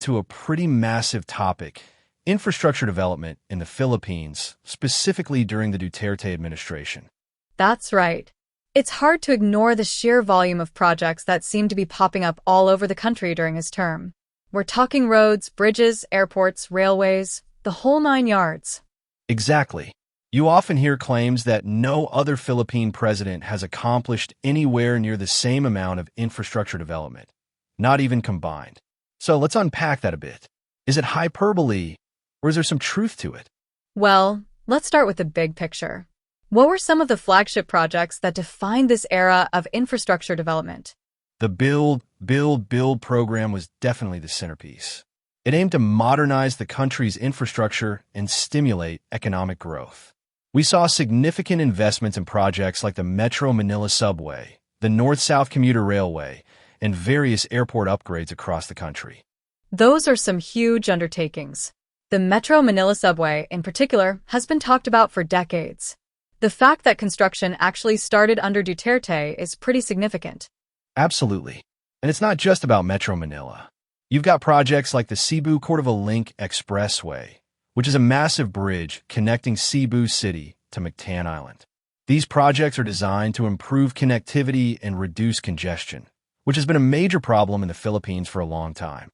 to a pretty massive topic: infrastructure development in the Philippines, specifically during the Duterte administration. That's right. It's hard to ignore the sheer volume of projects that seem to be popping up all over the country during his term. We're talking roads, bridges, airports, railways, the whole nine yards. Exactly. You often hear claims that no other Philippine president has accomplished anywhere near the same amount of infrastructure development, not even combined. So let's unpack that a bit. Is it hyperbole, or is there some truth to it? Well, let's start with the big picture. What were some of the flagship projects that defined this era of infrastructure development? The Build program was definitely the centerpiece. It aimed to modernize the country's infrastructure and stimulate economic growth. We saw significant investments in projects like the Metro Manila Subway, the North-South Commuter Railway, and various airport upgrades across the country. Those are some huge undertakings. The Metro Manila Subway, in particular, has been talked about for decades. The fact that construction actually started under Duterte is pretty significant. Absolutely. And it's not just about Metro Manila. You've got projects like the Cebu-Cordova Link Expressway, which is a massive bridge connecting Cebu City to Mactan Island. These projects are designed to improve connectivity and reduce congestion, which has been a major problem in the Philippines for a long time.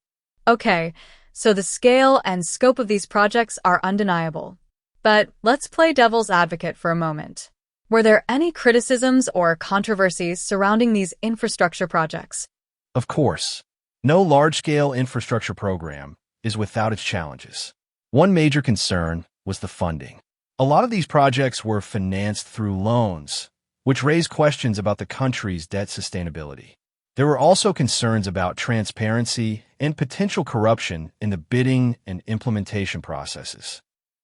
Okay, so the scale and scope of these projects are undeniable. But let's play devil's advocate for a moment. Were there any criticisms or controversies surrounding these infrastructure projects? Of course, no large-scale infrastructure program is without its challenges. One major concern was the funding. A lot of these projects were financed through loans, which raised questions about the country's debt sustainability. There were also concerns about transparency and potential corruption in the bidding and implementation processes.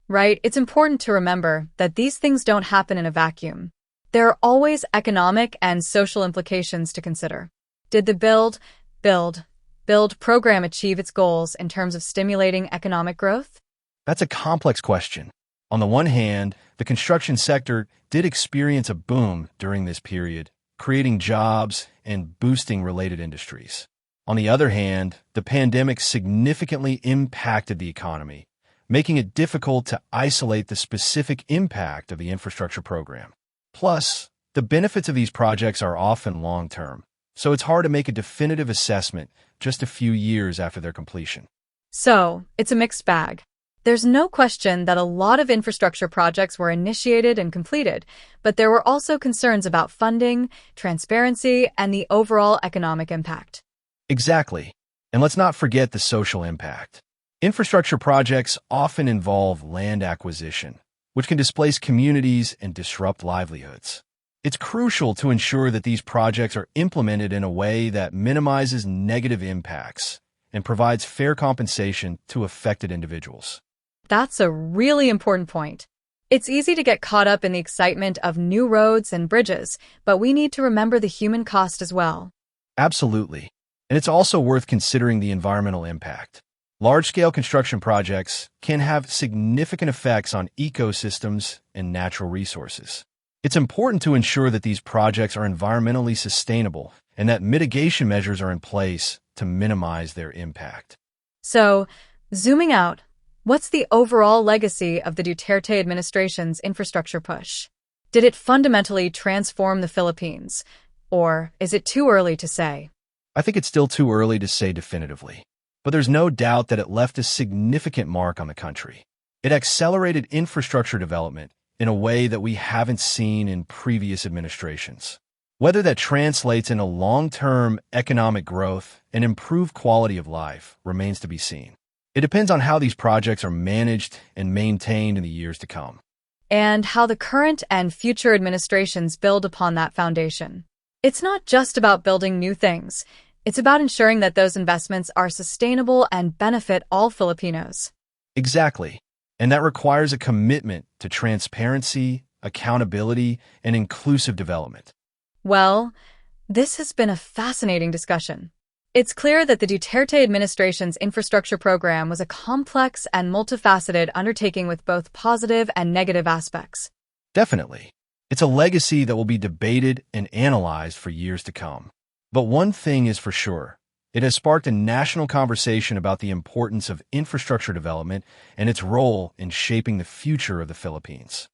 Right, it's important to remember that these things don't happen in a vacuum. There are always economic and social implications to consider. Did the Build program achieve its goals in terms of stimulating economic growth? That's a complex question. On the one hand, the construction sector did experience a boom during this period, creating jobs and boosting related industries. On the other hand, the pandemic significantly impacted the economy, making it difficult to isolate the specific impact of the infrastructure program. Plus, the benefits of these projects are often long-term, so it's hard to make a definitive assessment just a few years after their completion. So, it's a mixed bag. There's no question that a lot of infrastructure projects were initiated and completed, but there were also concerns about funding, transparency, and the overall economic impact. Exactly. And let's not forget the social impact. Infrastructure projects often involve land acquisition, which can displace communities and disrupt livelihoods. It's crucial to ensure that these projects are implemented in a way that minimizes negative impacts and provides fair compensation to affected individuals. That's a really important point. It's easy to get caught up in the excitement of new roads and bridges, but we need to remember the human cost as well. Absolutely. And it's also worth considering the environmental impact. Large-scale construction projects can have significant effects on ecosystems and natural resources. It's important to ensure that these projects are environmentally sustainable and that mitigation measures are in place to minimize their impact. So, zooming out, what's the overall legacy of the Duterte administration's infrastructure push? Did it fundamentally transform the Philippines, or is it too early to say? I think it's still too early to say definitively, but there's no doubt that it left a significant mark on the country. It accelerated infrastructure development in a way that we haven't seen in previous administrations. Whether that translates into long-term economic growth and improved quality of life remains to be seen. It depends on how these projects are managed and maintained in the years to come. And how the current and future administrations build upon that foundation. It's not just about building new things. It's about ensuring that those investments are sustainable and benefit all Filipinos. Exactly. And that requires a commitment to transparency, accountability, and inclusive development. Well, this has been a fascinating discussion. It's clear that the Duterte administration's infrastructure program was a complex and multifaceted undertaking with both positive and negative aspects. Definitely. It's a legacy that will be debated and analyzed for years to come. But one thing is for sure, It has sparked a national conversation about the importance of infrastructure development and its role in shaping the future of the Philippines.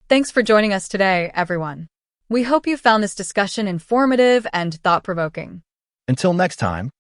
Thanks for joining us today, everyone. We hope you found this discussion informative and thought-provoking. Until next time,